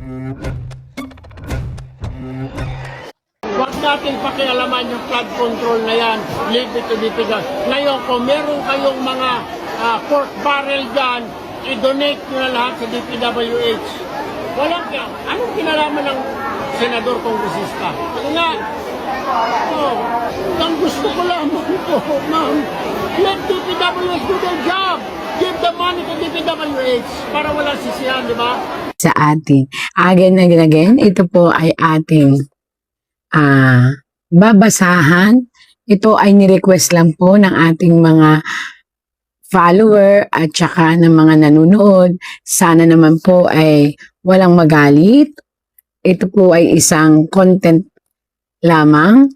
Huwag natin pakialaman yung flood control na yan. Leave it to DPWH. Ngayon, kung meron kayong mga pork barrel dyan, i-donate nyo na lahat sa DPWH. Walang ka. Anong kinalaman ng senador kongresista? Kasi nga, ang gusto ko lang po, ma'am, let DPWH do their job. Give the money to DPWH para wala sisihan, di ba? Sa ating, again and again, ito po ay ating babasahan. Ito ay ni-request lang po ng ating mga follower at saka ng mga nanonood. Sana naman po ay walang magalit. Ito po ay isang content lamang.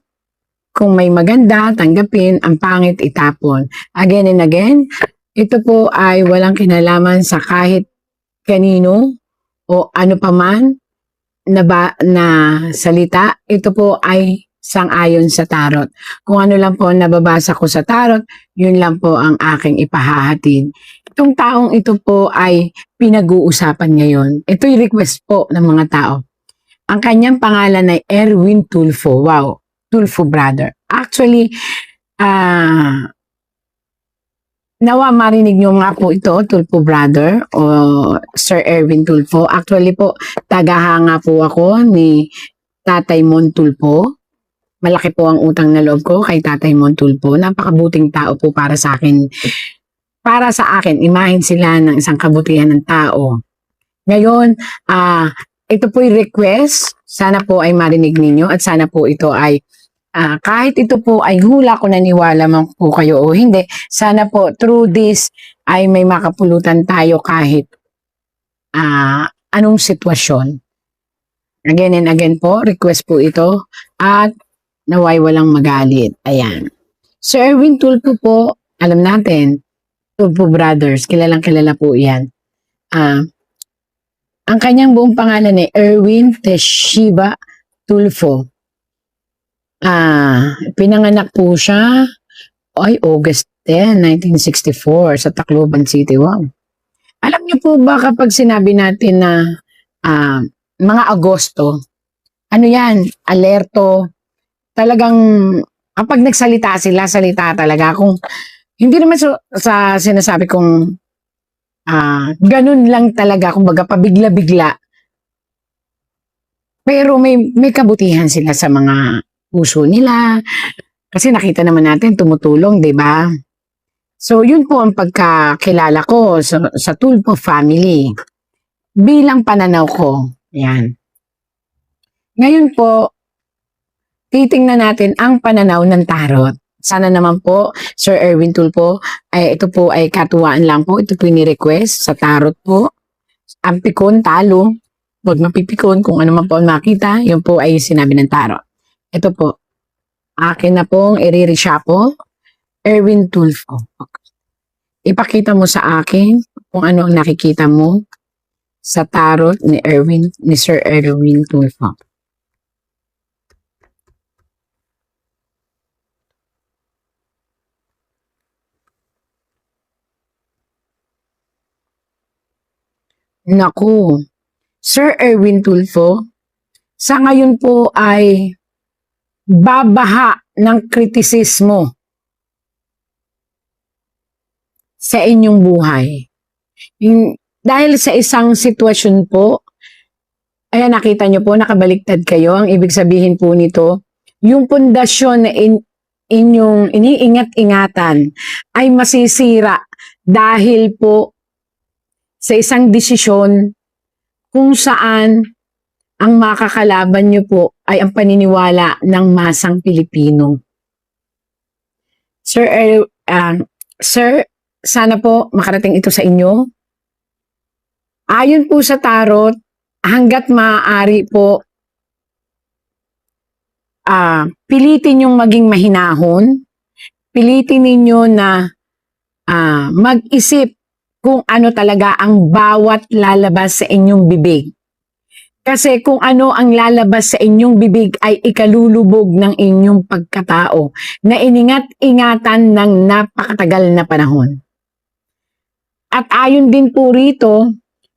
Kung may maganda, tanggapin. Ang pangit, itapon. Again and again, ito po ay walang kinalaman sa kahit kanino o ano paman na salita. Ito po ay sang-ayon sa tarot. Kung ano lang po nababasa ko sa tarot, yun lang po ang aking ipahahatid. Itong taong ito po ay pinag-uusapan ngayon. Ito'y request po ng mga tao. Ang kanyang pangalan ay Erwin Tulfo. Wow, Tulfo brother. Actually, nawa marinig nyo nga po ito, Tulfo brother o Sir Erwin Tulfo. Actually po, tagahanga po ako ni Tatay Mon Tulfo. Malaki po ang utang na loob ko kay Tatay Mon Tulfo. Napakabuting tao po para sa akin. Para sa akin, imahin sila ng isang kabutihan ng tao. Ngayon, ito po'y request. Sana po ay marinig ninyo at sana po ito ay kahit ito po ay hula ko naniwala man po kayo o hindi, sana po through this ay may makapulutan tayo kahit anong sitwasyon. Again and again po, request po ito at naway walang magalit. Ayan. Sir Erwin Tulfo po, alam natin, Tulfo Brothers, kilalang kilala po yan. Ang kanyang buong pangalan ay Erwin Teshiba Tulfo. Pinanganak po siya ay August 10, 1964 sa Tacloban City. Wow. Alam niyo po ba kapag sinabi natin na mga Agosto, ano yan, alerto, talagang kapag nagsalita sila, salita talaga. Kung hindi naman sa sinasabi kong ganun lang talaga, kumbaga pabigla-bigla. Pero may kabutihan sila sa mga puso nila. Kasi nakita naman natin tumutulong, 'di ba? So yun po ang pagkakilala ko sa Tulfo family. Bilang pananaw ko. Yan. Ngayon po, titingnan natin ang pananaw ng tarot. Sana naman po, Sir Erwin Tulfo, ay ito po ay katuwaan lang po. Ito po ni-request sa tarot po. Ang pikon, talo. Huwag mapipikon kung ano man po ang makita. Yun po ay sinabi ng tarot. Ito po. Akin na pong iririshapo. Erwin Tulfo. Ipakita mo sa akin kung ano ang nakikita mo sa tarot ni Sir Erwin Tulfo. Naku, Sir Erwin Tulfo, sa ngayon po ay babaha ng kritisismo sa inyong buhay. Dahil sa isang sitwasyon po, ayan nakita nyo po, nakabaliktad kayo. Ang ibig sabihin po nito, yung pundasyon na inyong iniingat-ingatan ay masisira dahil po sa isang desisyon kung saan ang makakalaban nyo po ay ang paniniwala ng masang Pilipino. Sir, sana po makarating ito sa inyo. Ayon po sa tarot, hanggat maaari po, pilitin yung maging mahinahon, pilitin ninyo na mag-isip kung ano talaga ang bawat lalabas sa inyong bibig. Kasi kung ano ang lalabas sa inyong bibig ay ikalulubog ng inyong pagkatao na iningat-ingatan ng napakatagal na panahon. At ayon din po rito,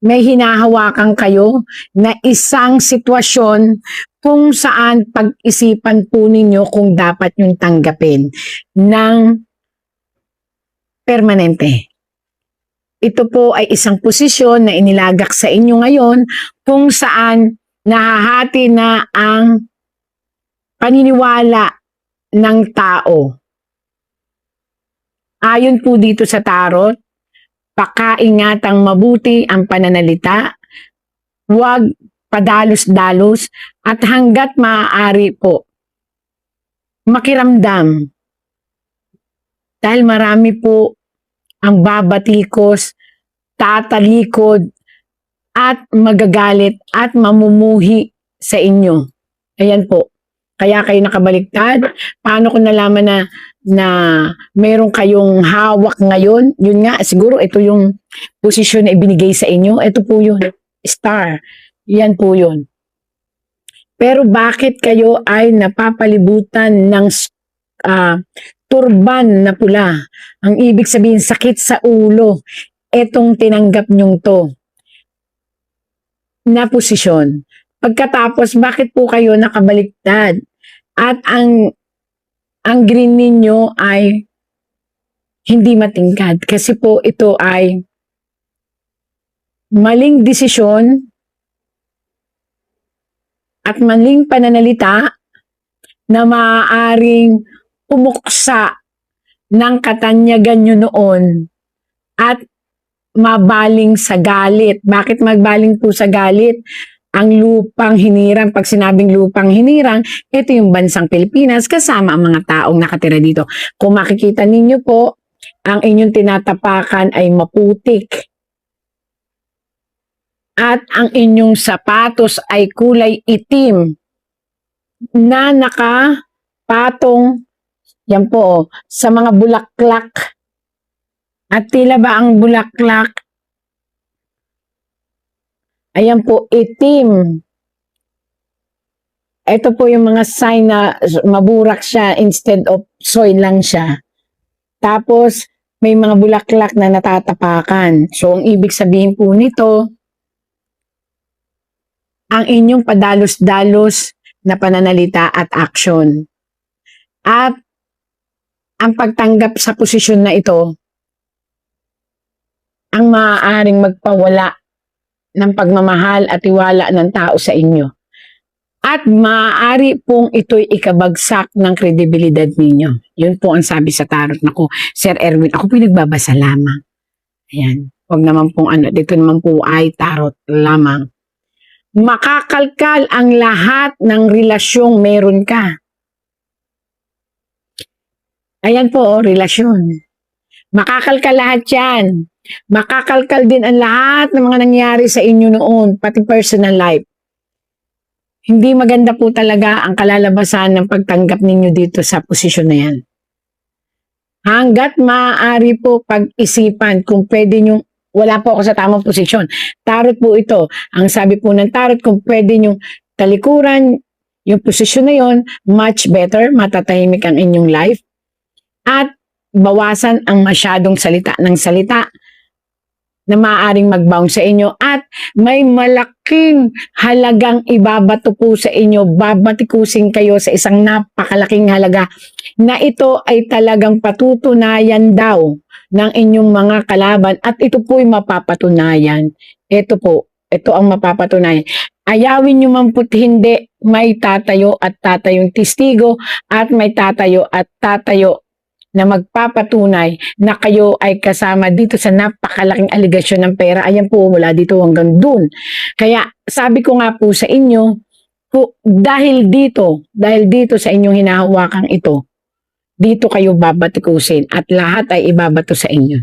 may hinahawakan kayo na isang sitwasyon kung saan pag-isipan po ninyo kung dapat yung tanggapin ng permanente. Ito po ay isang posisyon na inilagak sa inyo ngayon kung saan nahahati na ang paniniwala ng tao. Ayon po dito sa tarot, pakaingatang mabuti ang pananalita, huwag padalos-dalos at hanggat maaari po makiramdam. Dahil marami po ang babatikos, tatalikod at magagalit at mamumuhi sa inyo. Ayan po. Kaya kayo nakabaliktad. Paano ko nalaman na meron kayong hawak ngayon? Yun nga, siguro ito yung posisyon na ibinigay sa inyo. Ito po yun. Star. Yan po yun. Pero bakit kayo ay napapalibutan ng turban na pula? Ang ibig sabihin, sakit sa ulo. Etong tinanggap nyong to na posisyon. Pagkatapos, bakit po kayo nakabaliktad? At ang green ninyo ay hindi matingkad. Kasi po ito ay maling desisyon at maling pananalita na maaaring umuksa ng katanyagan nyo noon at mabaling sa galit. Bakit magbaling po sa galit? Ang lupang hinirang, pag sinabing lupang hinirang, ito yung bansang Pilipinas kasama ang mga taong nakatira dito. Kung makikita ninyo po, ang inyong tinatapakan ay maputik. At ang inyong sapatos ay kulay itim na nakapatong, yan po, sa mga bulaklak. At tila ba ang bulaklak, ayan po, itim. Ito po yung mga sign na maburak siya instead of soil lang siya. Tapos, may mga bulaklak na natatapakan. So, ang ibig sabihin po nito, ang inyong padalos-dalos na pananalita at action. At ang pagtanggap sa posisyon na ito, ang maaaring magpawala ng pagmamahal at tiwala ng tao sa inyo. At maaari pong ito'y ikabagsak ng kredibilidad ninyo. Yun po ang sabi sa tarot. Naku, Sir Erwin, ako po nagbabasa lamang. Ayan. Huwag naman pong dito naman po ay tarot lamang. Makakalkal ang lahat ng relasyong meron ka. Ayan po, relasyon. Makakalkal lahat yan. Makakalkal din ang lahat ng mga nangyari sa inyo noon, pati personal life. Hindi maganda po talaga ang kalalabasan ng pagtanggap ninyo dito sa posisyon na yan. Hanggat maaari po pag-isipan kung pwede nyo, wala po ako sa tamang posisyon. Tarot po ito. Ang sabi po ng tarot, kung pwede nyo talikuran yung posisyon na yon, much better, matatahimik ang inyong life. At bawasan ang masyadong salita ng salita na maaaring mag-bounce sa inyo at may malaking halagang ibabato po sa inyo, babatikusin kayo sa isang napakalaking halaga na ito ay talagang patutunayan daw ng inyong mga kalaban at ito po'y mapapatunayan. Ito po, ito ang mapapatunayan. Ayawin nyo man po't hindi, may tatayo at tatayong testigo at may tatayo at tatayo na magpapatunay na kayo ay kasama dito sa napakalaking aligasyon ng pera. Ayan po, mula dito hanggang dun. Kaya sabi ko nga po sa inyo, dahil dito sa inyong hinahawakan ito, dito kayo babatikusin at lahat ay ibabato sa inyo.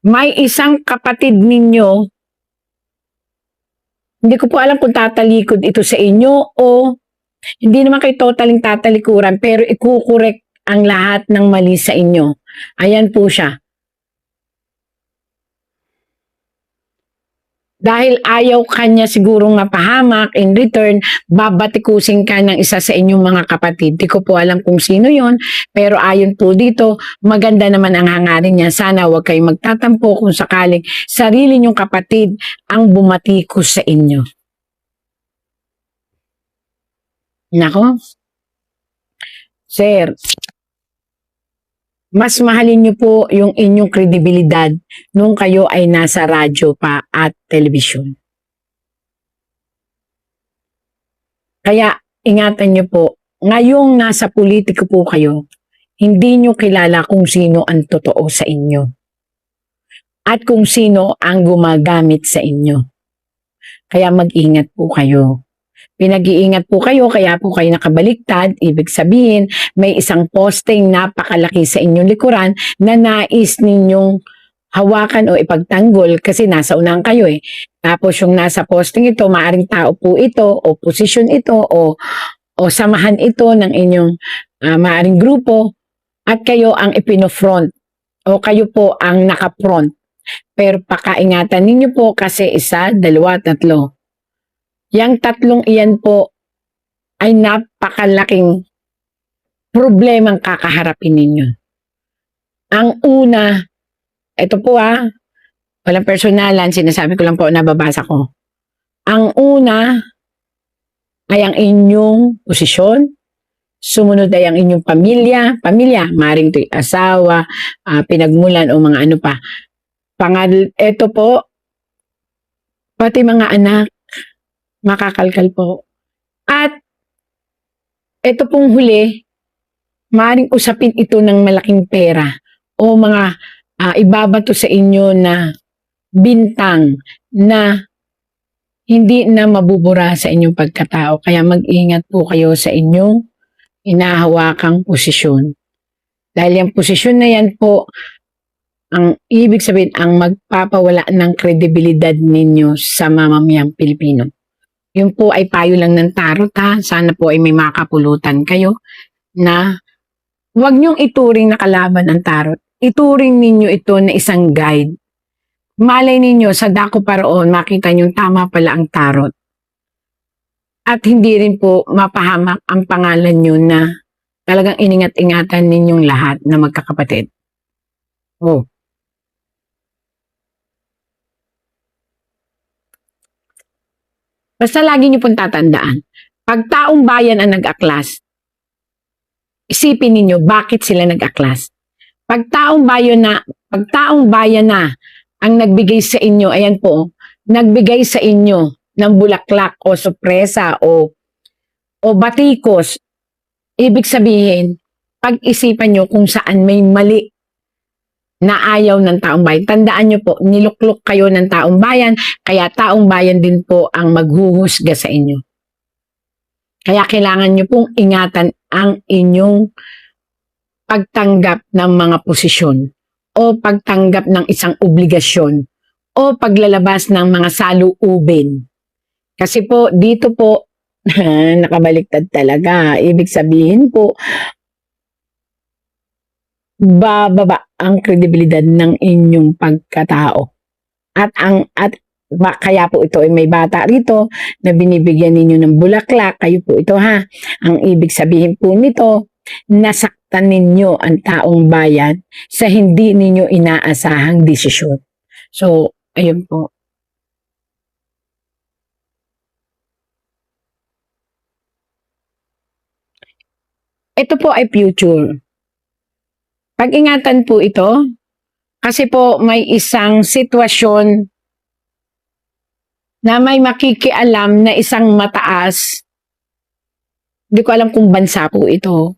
May isang kapatid ninyo, hindi ko po alam kung tatalikod ito sa inyo o hindi naman kayo totaling tatalikuran, pero ikukorek ang lahat ng mali sa inyo. Ayan po siya. Dahil ayaw kanya siguro mapahamak, in return, babatikusin ka ng isa sa inyong mga kapatid. Di ko po alam kung sino yon, pero ayon po dito, maganda naman ang hangarin niya. Sana huwag kayong magtatampo kung sakaling sarili niyong kapatid ang bumatikos sa inyo. Nako, sir, mas mahalin niyo po yung inyong kredibilidad nung kayo ay nasa radyo pa at telebisyon. Kaya ingatan niyo po, ngayong nasa politiko po kayo, hindi niyo kilala kung sino ang totoo sa inyo at kung sino ang gumagamit sa inyo. Kaya mag-ingat po kayo. Pinag-iingat po kayo, kaya po kayo nakabaliktad. Ibig sabihin, may isang posting napakalaki sa inyong likuran na nais ninyong hawakan o ipagtanggol kasi nasa unahan kayo eh. Tapos yung nasa posting ito, maaring tao po ito o posisyon ito o samahan ito ng inyong maaring grupo at kayo ang ipino-front o kayo po ang naka-front. Pero pakaingatan ninyo po kasi isa, dalawa, tatlo. Yang tatlong iyan po ay napakalaking problemang kakaharapin ninyo. Ang una, ito po walang personalan, sinasabi ko lang po, nababasa ko. Ang una ay ang inyong posisyon, sumunod ay ang inyong pamilya, maring ito'y asawa, pinagmulan o mga ano pa. Ito po, pati mga anak, makakalkal po. At ito pong huli, maaaring usapin ito ng malaking pera o mga ibabato sa inyo na bintang na hindi na mabubura sa inyong pagkatao. Kaya mag-ingat po kayo sa inyong inahawakang posisyon. Dahil yung posisyon na yan po, ang ibig sabihin, ang magpapawala ng kredibilidad ninyo sa mamamayang Pilipino. Yun po ay payo lang ng tarot Sana po ay may makapulutan kayo na huwag niyong ituring na kalaban ang tarot. Ituring ninyo ito na isang guide. Malay ninyo sa dako paroon makita niyong tama pala ang tarot. At hindi rin po mapahamak ang pangalan niyo na talagang iningat-ingatan ninyong lahat na magkakapatid. Oh. Basta lagi niyo pong tatandaan, pag taong bayan ang nag-aklas, isipin ninyo bakit sila nag-aklas. Pag taong bayan na ang nagbigay sa inyo, ayan po, nagbigay sa inyo ng bulaklak o sorpresa o batikos, ibig sabihin, pag-isipan nyo kung saan may mali na ayaw ng taong bayan. Tandaan nyo po, niluklok kayo ng taong bayan, kaya taong bayan din po ang maghuhusga sa inyo. Kaya kailangan nyo pong ingatan ang inyong pagtanggap ng mga posisyon o pagtanggap ng isang obligasyon o paglalabas ng mga saluubin. Kasi po, dito po, nakabaliktad talaga. Ibig sabihin po, bababa ang kredibilidad ng inyong pagkatao. At kaya po ito ay may bata rito na binibigyan ninyo ng bulaklak. Kayo po ito Ang ibig sabihin po nito, nasaktan ninyo ang taong bayan sa hindi ninyo inaasahang desisyon. So, ayun po. Ito po ay future. Pag-ingatan po ito kasi po may isang sitwasyon na may makikialam na isang mataas. Hindi ko alam kung bansa po ito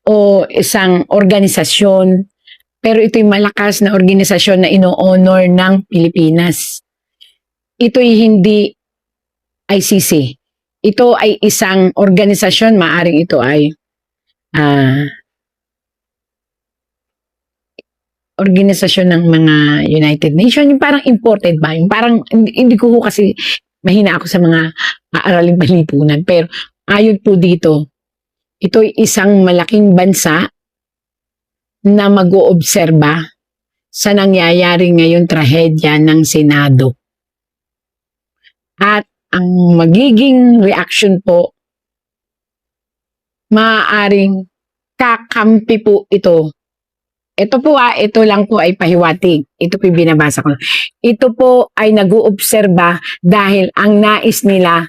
o isang organisasyon, pero ito'y malakas na organisasyon na ino-honor ng Pilipinas. Ito'y hindi ICC. Ito ay isang organisasyon, maaring ito ay organisasyon ng mga United Nations, yung parang imported ba? Yung parang, hindi ko kasi mahina ako sa mga aaraling panlipunan. Pero ayon po dito, ito'y isang malaking bansa na mag-oobserba sa nangyayari ngayon trahedya ng Senado. At ang magiging reaction po, maaaring kakampi po ito. Ito po ito lang po ay pahiwatig. Ito po yung binabasa ko. Ito po ay nag-uobserba dahil ang nais nila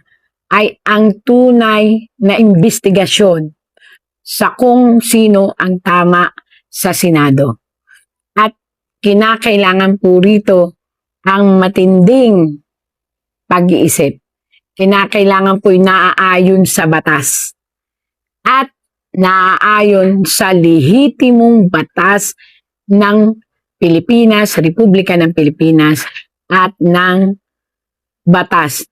ay ang tunay na investigasyon sa kung sino ang tama sa Senado. At kinakailangan po rito ang matinding pag-iisip. Kinakailangan po naaayon sa batas. At naaayon sa lehitimong batas ng Pilipinas, Republika ng Pilipinas, at ng batas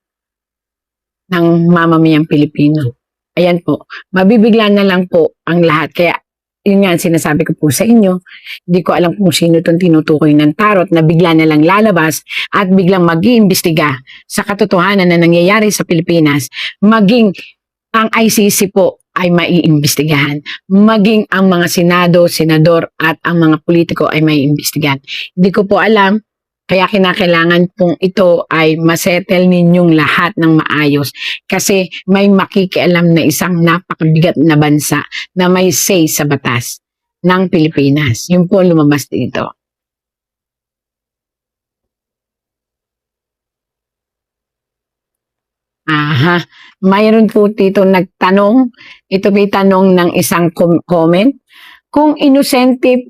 ng mamamayang Pilipino. Ayan po, mabibigla na lang po ang lahat. Kaya, yun nga ang sinasabi ko po sa inyo, hindi ko alam kung sino itong tinutukoy ng tarot na bigla na lang lalabas at biglang mag-iimbestiga sa katotohanan na nangyayari sa Pilipinas, maging ang ICC po ay maiimbestigahan. Maging ang mga senado, senador at ang mga politiko ay maiimbestigahan. Hindi ko po alam, kaya kinakailangan pong ito ay masettle ninyong lahat ng maayos kasi may makikialam na isang napakabigat na bansa na may say sa batas ng Pilipinas. Yun po lumabas dito. Aha, mayroon po dito nagtanong, ito may tanong ng isang comment, kung inosente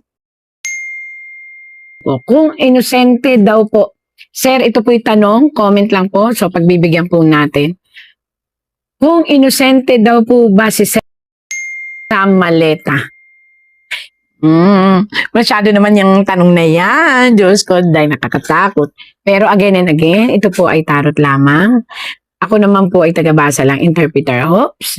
daw po, sir, ito po yung tanong, comment lang po, so pagbibigyan po natin, kung inosente daw po ba si Sir sa maleta? Masyado naman yung tanong na yan, Diyos ko, dahil nakakatakot. Pero again and again, ito po ay tarot lamang. Ako naman po ay tagabasa lang, interpreter. Oops.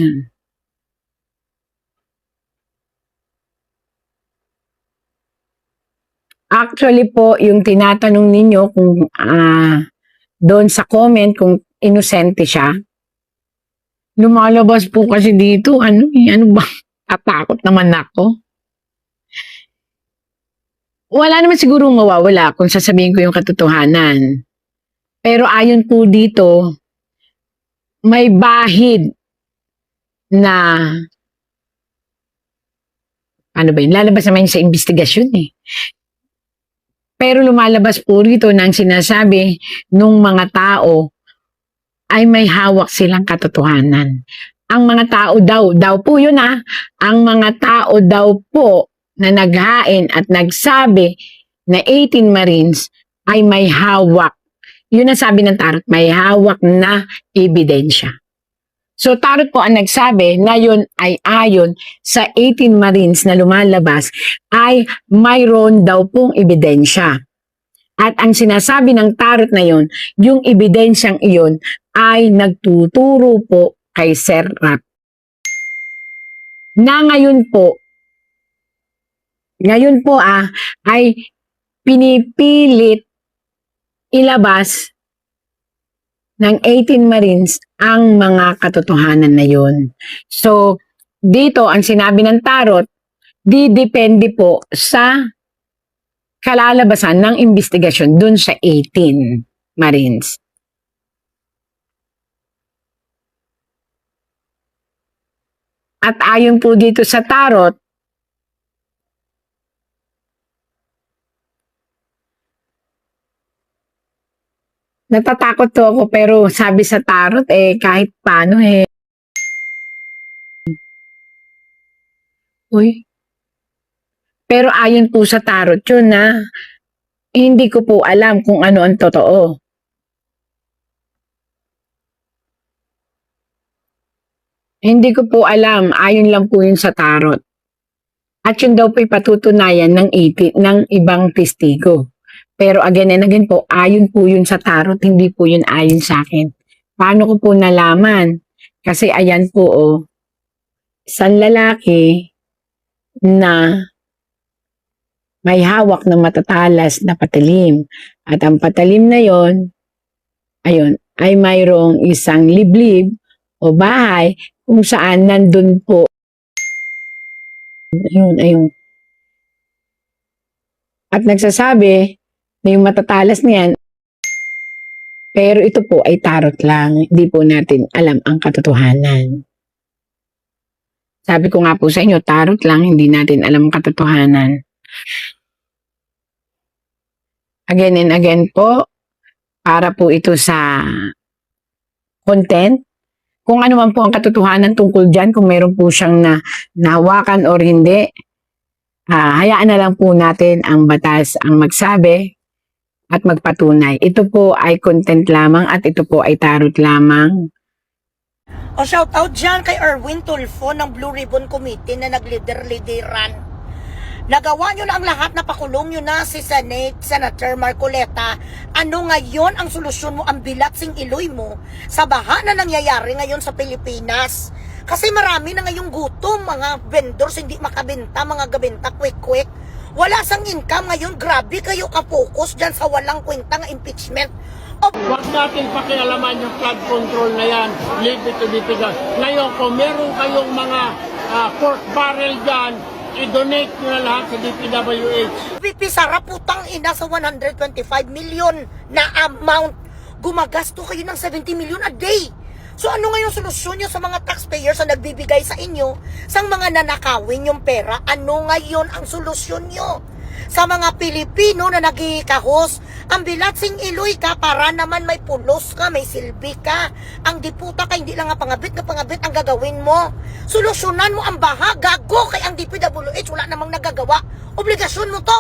Actually po, yung tinatanong ninyo kung doon sa comment kung inosente siya, lumalabas po kasi dito, ano ba? Tatakot naman ako. Wala naman siguro mawawala kung sasabihin ko yung katotohanan. Pero ayon po dito, may bahid na ano ba yun? Lalabas naman sa investigasyon eh. Pero lumalabas po rito nang sinasabi nung mga tao ay may hawak silang katotohanan. Ang mga tao daw po yun ang mga tao daw po na naghain at nagsabi na 18 Marines ay may hawak. Yun ang sabi ng tarot, may hawak na ebidensya. So tarot po ang nagsabi na yun ay ayon sa 18 Marines na lumalabas ay mayroon daw pong ebidensya. At ang sinasabi ng tarot na yun, yung ebidensyang iyon ay nagtuturo po kay Sir Rap. Na ngayon po ay pinipilit ilabas ng 18 Marines ang mga katotohanan na yun. So, dito ang sinabi ng tarot, didepende po sa kalalabasan ng investigasyon dun sa 18 Marines. At ayon po dito sa tarot, natatakot to ako pero sabi sa tarot kahit paano Uy. Pero ayon po sa tarot yun hindi ko po alam kung ano ang totoo. Hindi ko po alam, ayon lang po yun sa tarot. At yun daw po ipatutunayan ng ibang testigo. Pero again and again po, ayon po yun sa tarot, hindi po yun ayon sa akin. Paano ko po nalaman? Kasi ayan po isang lalaki na may hawak na matatalas na patalim. At ang patalim na yon, ayun, ay mayroong isang liblib o bahay kung saan nandun po. Ayun. at nagsasabi na yung matatalas niyan, pero ito po ay tarot lang. Hindi po natin alam ang katotohanan. Sabi ko nga po sa inyo, tarot lang, hindi natin alam ang katotohanan. Again and again po, para po ito sa content. Kung ano man po ang katotohanan tungkol dyan, kung meron po siyang nahawakan or hindi, hayaan na lang po natin ang batas ang magsabi at magpatunay. Ito po ay content lamang at ito po ay tarot lamang. O shout out dyan kay Erwin Tulfo ng Blue Ribbon Committee na naglider-lideran. Nagawa nyo na ang lahat, napakulong nyo na si Senator Marcoleta. Ano ngayon ang solusyon mo, ang bilatsing iloy mo sa baha na nangyayari ngayon sa Pilipinas? Kasi marami na ngayong gutom, mga vendors hindi makabenta, mga gabenta quick-quick. Wala sang income ngayon, grabe kayo ka-focus dyan sa walang kwentang impeachment. Huwag natin pakialaman yung flood control na yan. Leave it to the people. Ngayon, kung meron kayong mga pork barrel dyan, i-donate nyo na lahat sa DPWH. VP Sara, putang ina sa 125 million na amount. Gumagasto kayo ng 70 million a day. So ano ngayon solusyon nyo sa mga taxpayers na nagbibigay sa inyo sa mga nanakawin yung pera? Ano ngayon ang solusyon nyo? Sa mga Pilipino na nagkikahos, ang bilatsing iloy ka para naman may pulos ka, may silbi ka. Ang diputa ka, hindi lang nga pangabit ang gagawin mo. Solusyonan mo ang baha, gago, kay ang DPWH wala namang nagagawa. Obligasyon mo to.